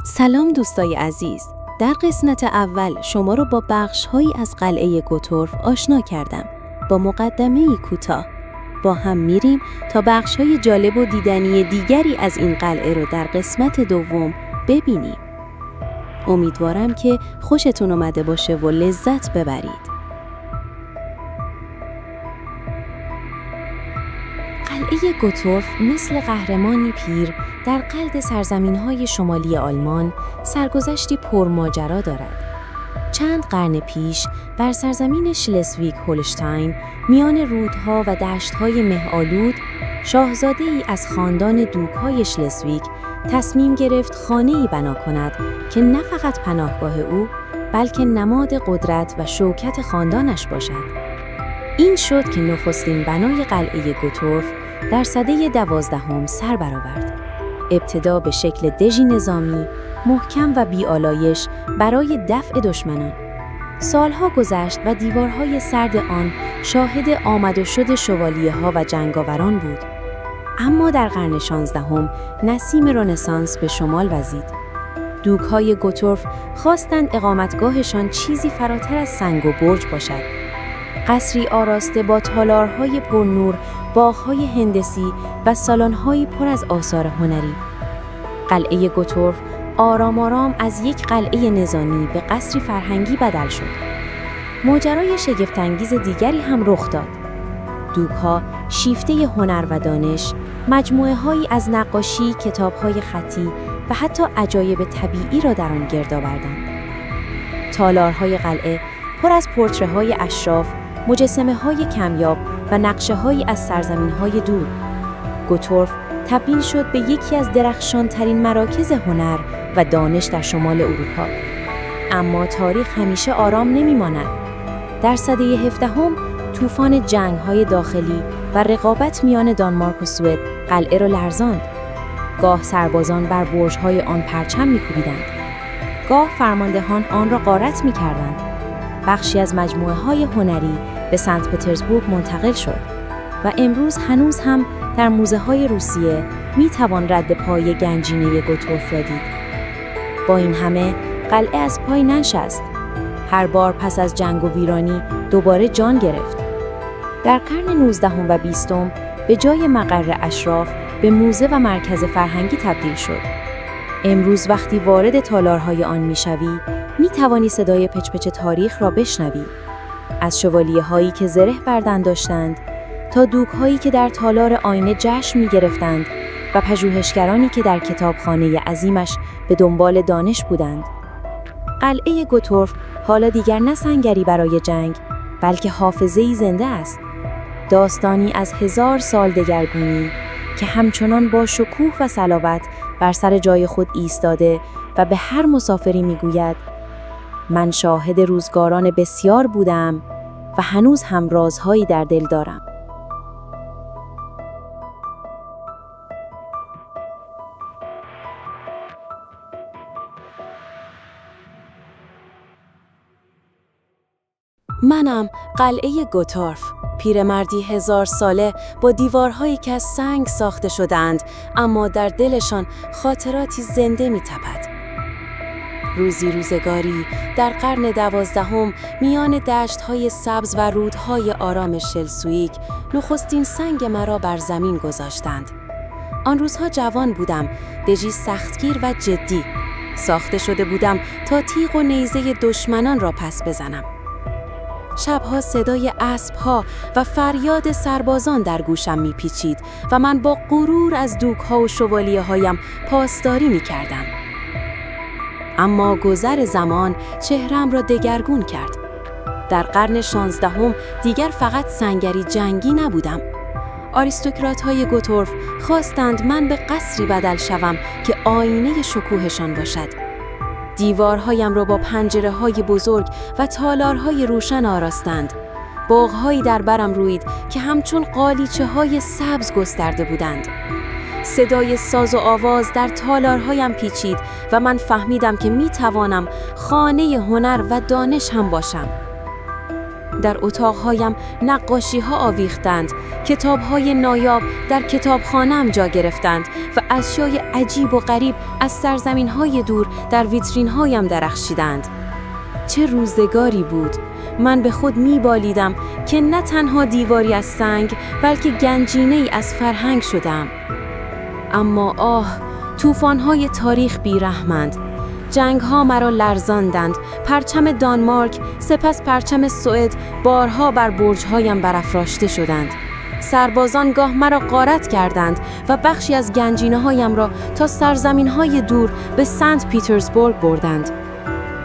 سلام دوستای عزیز. در قسمت اول شما رو با بخش‌هایی از قلعه گوتورف آشنا کردم. با مقدمه‌ای کوتاه با هم میریم تا بخش‌های جالب و دیدنی دیگری از این قلعه رو در قسمت دوم ببینیم. امیدوارم که خوشتون اومده باشه و لذت ببرید. قلعه گوتورف مثل قهرمانی پیر در قلب سرزمین‌های شمالی آلمان سرگذشتی پرماجرا دارد. چند قرن پیش بر سرزمین شلزویگ هولشتاین میان رودها و دشت‌های مه‌آلود شاهزاده‌ای از خاندان دوک‌های شلزویگ تصمیم گرفت خانه‌ای بنا کند که نه فقط پناهگاه او بلکه نماد قدرت و شوکت خاندانش باشد. این شد که نخستین بنای قلعه گوتورف در سده 12 سر برآورد. ابتدا به شکل دژی نظامی، محکم و بی‌آلایش برای دفع دشمنان. سالها گذشت و دیوارهای سرد آن شاهد آمد و شد شوالیه‌ها و جنگاوران بود. اما در قرن 16 نسیم رنسانس به شمال وزید. دوک‌های گوتورف خواستند اقامتگاهشان چیزی فراتر از سنگ و برج باشد. قصری آراسته با تالارهای پرنور، باغ‌های هندسی و سالن‌هایی پر از آثار هنری. قلعه گوتورف آرام آرام از یک قلعه نظامی به قصری فرهنگی بدل شد. ماجرای شگفت‌انگیز دیگری هم رخ داد. دوک‌ها شیفته هنر و دانش، مجموعه‌هایی از نقاشی، کتاب‌های خطی و حتی عجایب طبیعی را در آن گرد آوردند. تالارهای قلعه پر از پورتره‌های اشراف، مجسمه‌های کمیاب و نقشه‌هایی از سرزمین‌های دور. گوتورف تبدیل شد به یکی از درخشان‌ترین مراکز هنر و دانش در شمال اروپا. اما تاریخ همیشه آرام نمی‌ماند. در سده 17 طوفان جنگ‌های داخلی و رقابت میان دانمارک و سوئد قلعه را لرزاند. گاه سربازان بر برج‌های آن پرچم می‌کوبیدند، گاه فرماندهان آن را غارت می‌کردند. بخشی از مجموعه‌های هنری به سنت پترزبورگ منتقل شد و امروز هنوز هم در موزه‌های روسیه می‌توان رد پای گنجینه گوتورف را دید. با این همه قلعه از پای ننشست. هر بار پس از جنگ و ویرانی دوباره جان گرفت. در قرن 19 و 20 به جای مقر اشراف به موزه و مرکز فرهنگی تبدیل شد. امروز وقتی وارد تالارهای آن می‌شوی، می‌توانی صدای پچ‌پچ تاریخ را بشنوی. از شوالیه‌هایی که زره بردن داشتند تا دوک‌هایی که در تالار آینه جشن می‌گرفتند و پژوهشگرانی که در کتابخانه عظیمش به دنبال دانش بودند. قلعه گوتورف حالا دیگر نه سنگری برای جنگ، بلکه حافظه‌ای زنده است. داستانی از 1000 سال دگرگونی که همچنان با شکوه و صلابت بر سر جای خود ایستاده و به هر مسافری میگوید من شاهد روزگاران بسیار بودم و هنوز هم رازهایی در دل دارم. منم قلعه گوتورف، پیرمردی 1000 ساله با دیوارهایی که از سنگ ساخته شدند اما در دلشان خاطراتی زنده می‌تپد. روزگاری در قرن 12 میان دشت‌های سبز و رودهای آرام شلزویگ نخستین سنگ مرا بر زمین گذاشتند. آن روزها جوان بودم، دژی سختگیر و جدی. ساخته شده بودم تا تیغ و نیزه دشمنان را پس بزنم. شبها صدای اسب‌ها و فریاد سربازان در گوشم می‌پیچید و من با غرور از دوک‌ها و شوالیه‌هایم پاسداری می‌کردم. اما گذر زمان چهره‌ام را دگرگون کرد. در قرن 16 دیگر فقط سنگری جنگی نبودم. آریستوکرات‌های گوتورف خواستند من به قصری بدل شوم که آینه شکوهشان باشد. دیوارهایم را با پنجره‌های بزرگ و تالارهای روشن آراستند. باغ‌هایی در برم روید که همچون قالیچه‌های سبز گسترده بودند. صدای ساز و آواز در تالارهایم پیچید و من فهمیدم که میتوانم خانه هنر و دانش هم باشم. در اتاقهایم نقاشی‌ها آویختند، کتاب‌های نایاب در کتابخانه‌ام جا گرفتند و اشیای عجیب و غریب از سرزمین‌های دور در ویترین‌هایم درخشیدند. چه روزگاری بود! من به خود می‌بالیدم که نه تنها دیواری از سنگ بلکه گنجینه‌ای از فرهنگ شدم. اما آه، طوفان‌های تاریخ بی‌رحمند. جنگ‌ها مرا لرزاندند. پرچم دانمارک، سپس پرچم سوئد بارها بر برج‌هایم برافراشته شدند. سربازان گاه مرا غارت کردند و بخشی از گنجینه‌هایم را تا سرزمین‌های دور به سنت پیترزبورگ بردند.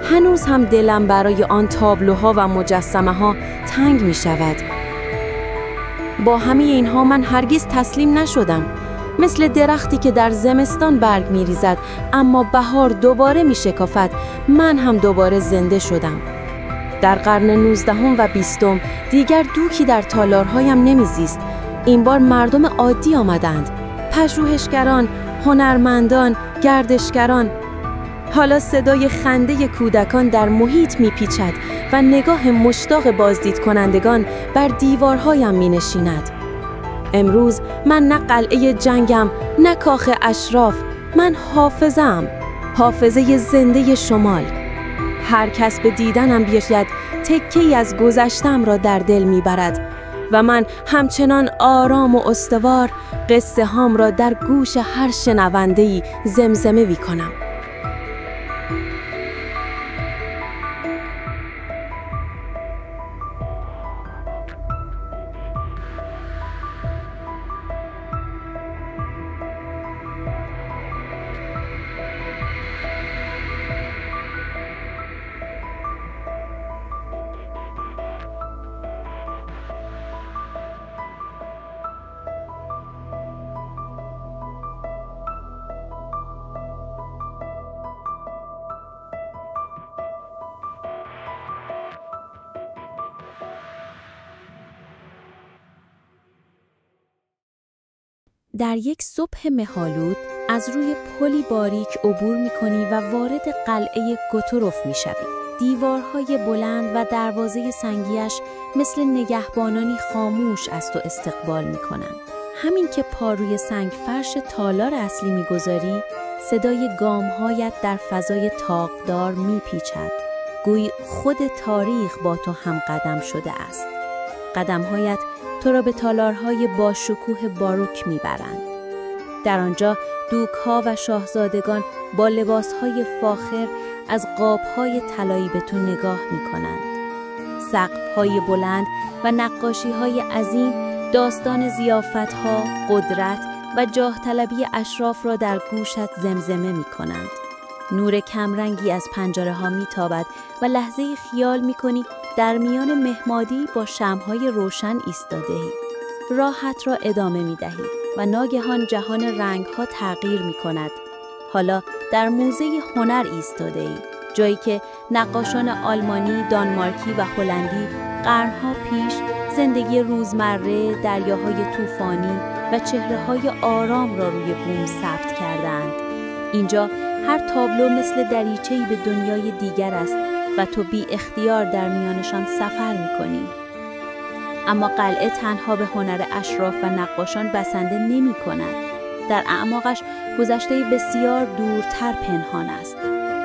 هنوز هم دلم برای آن تابلوها و مجسمه‌ها تنگ می‌شود. با همه اینها من هرگز تسلیم نشدم. مثل درختی که در زمستان برگ می‌ریزد اما بهار دوباره می‌شکافد، من هم دوباره زنده شدم. در قرن 19 و 20 دیگر دوکی در تالارهایم نمی‌زیست. این بار مردم عادی آمدند. پژوهشگران، هنرمندان، گردشگران. حالا صدای خنده کودکان در محیط می‌پیچد و نگاه مشتاق بازدید کنندگان بر دیوارهایم می‌نشیند. امروز من نه قلعه جنگم، نه کاخ اشراف، من حافظم، حافظه زنده شمال. هر کس به دیدنم بیاید تکه‌ای از گذشتم را در دل میبرد و من همچنان آرام و استوار قصه هام را در گوش هر شنونده‌ای زمزمه می‌کنم. در یک صبح مه‌آلود از روی پلی باریک عبور می‌کنی و وارد قلعه گوتروف می‌شوی. دیوارهای بلند و دروازه سنگیش مثل نگهبانانی خاموش از تو استقبال می‌کنند. همین که پا روی سنگ فرش تالار اصلی می‌گذاری، صدای گام‌هایت در فضای طاقدار می‌پیچد. گویی خود تاریخ با تو هم قدم شده است. قدم‌هایت تو را به تالارهای با شکوه باروک میبرند. در آنجا دوک‌ها و شاهزادگان با لباسهای فاخر از قاب‌های طلایی به تو نگاه میکنند. سقف‌های بلند و نقاشی‌های عظیم داستان ضیافت‌ها، قدرت و جاه طلبی اشراف را در گوشت زمزمه میکنند. نور کمرنگی از پنجره‌ها میتابد و لحظه‌ای خیال میکنی در میان مهمادی با شمع‌های روشن ایستاده‌ای. راحت را ادامه می‌دهی و ناگهان جهان رنگ‌ها تغییر می‌کند. حالا در موزه هنر ایستاده‌ای، جایی که نقاشان آلمانی، دانمارکی و هلندی قرن‌ها پیش زندگی روزمره، دریاهای طوفانی و چهره‌های آرام را روی بوم ثبت کردند. اینجا هر تابلو مثل دریچه‌ای به دنیای دیگر است و تو بی اختیار در میانشان سفر می‌کنی. اما قلعه تنها به هنر اشراف و نقاشان بسنده نمی‌کند. در اعماقش گذشته بسیار دورتر پنهان است.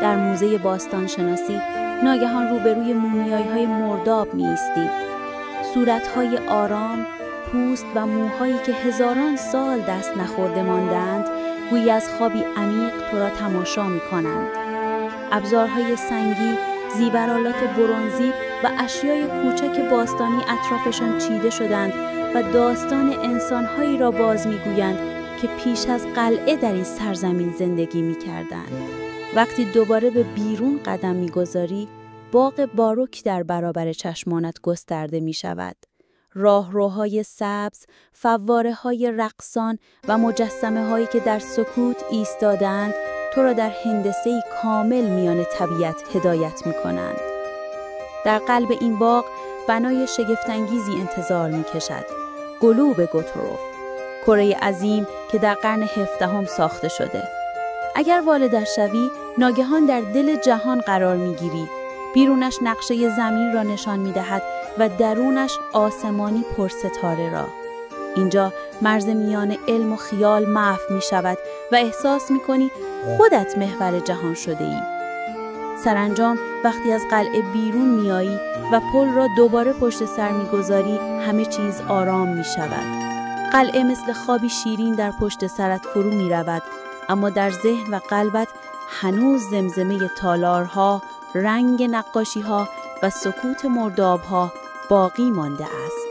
در موزه باستانشناسی ناگهان روبروی مومیایی‌های مرداب می‌ایستی. صورت‌های آرام، پوست و موهایی که هزاران سال دست نخورده ماندند، گویی از خوابی عمیق تو را تماشا می‌کنند. ابزارهای سنگی، زیورآلات برنزی و اشیای کوچک باستانی اطرافشان چیده شدند و داستان انسان‌هایی را باز می‌گویند که پیش از قلعه در این سرزمین زندگی می‌کردند. وقتی دوباره به بیرون قدم می‌گذاری، باغ باروک در برابر چشمانت گسترده می‌شود. راهروهای سبز، فواره‌های رقصان و مجسمه‌هایی که در سکوت ایستادند تو را در هندسه‌ای کامل میان طبیعت هدایت می‌کنند. در قلب این باغ بنای شگفت‌انگیزی انتظار می‌کشد. گلوب گوتروف، کره عظیم که در قرن 17 ساخته شده. اگر والدش شوی، ناگهان در دل جهان قرار می‌گیری. بیرونش نقشه زمین را نشان می‌دهد و درونش آسمانی پرستاره را. اینجا مرز میان علم و خیال محو می‌شود و احساس می‌کنی خودت محور جهان شده‌ای. سرانجام وقتی از قلعه بیرون میایی و پل را دوباره پشت سر می‌گذاری، همه چیز آرام می‌شود. قلعه مثل خوابی شیرین در پشت سرت فرو می‌رود، اما در ذهن و قلبت هنوز زمزمه تالارها، رنگ نقاشی‌ها و سکوت مرداب‌ها باقی مانده است.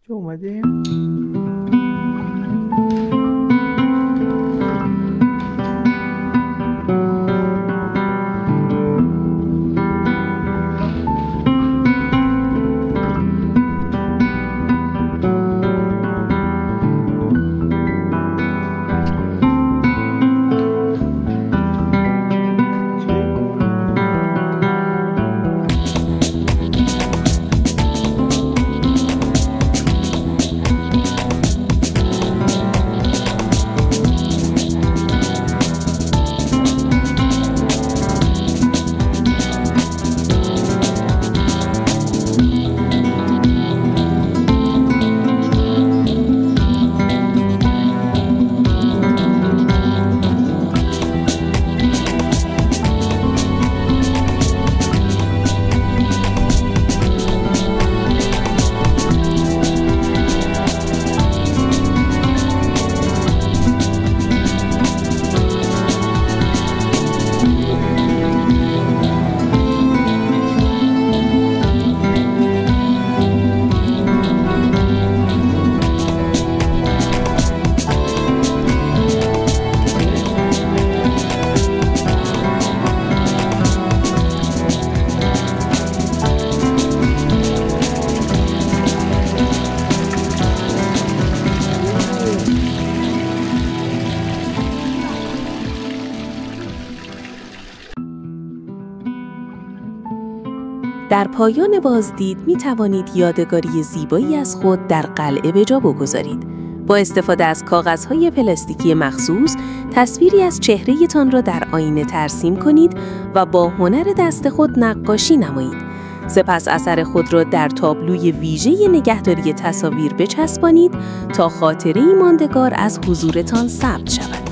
که اومدیم در پایان بازدید می توانید یادگاری زیبایی از خود در قلعه به جا بگذارید. با استفاده از کاغذهای پلاستیکی مخصوص، تصویری از چهره‌تان را در آینه ترسیم کنید و با هنر دست خود نقاشی نمایید. سپس اثر خود را در تابلوی ویژه نگهداری تصاویر بچسبانید تا خاطره‌ای ماندگار از حضورتان ثبت شود.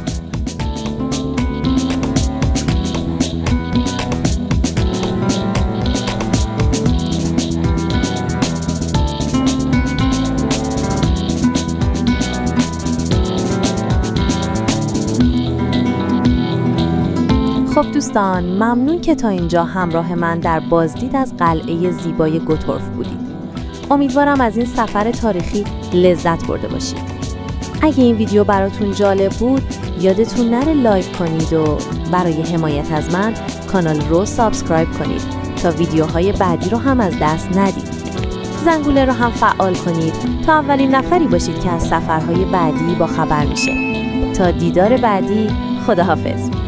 خب دوستان، ممنون که تا اینجا همراه من در بازدید از قلعه زیبای گوتورف بودید. امیدوارم از این سفر تاریخی لذت برده باشید. اگه این ویدیو براتون جالب بود، یادتون نره لایک کنید و برای حمایت از من کانال رو سابسکرایب کنید تا ویدیوهای بعدی رو هم از دست ندید. زنگوله رو هم فعال کنید تا اولین نفری باشید که از سفرهای بعدی با خبر میشه. تا دیدار بعدی، خداحافظ.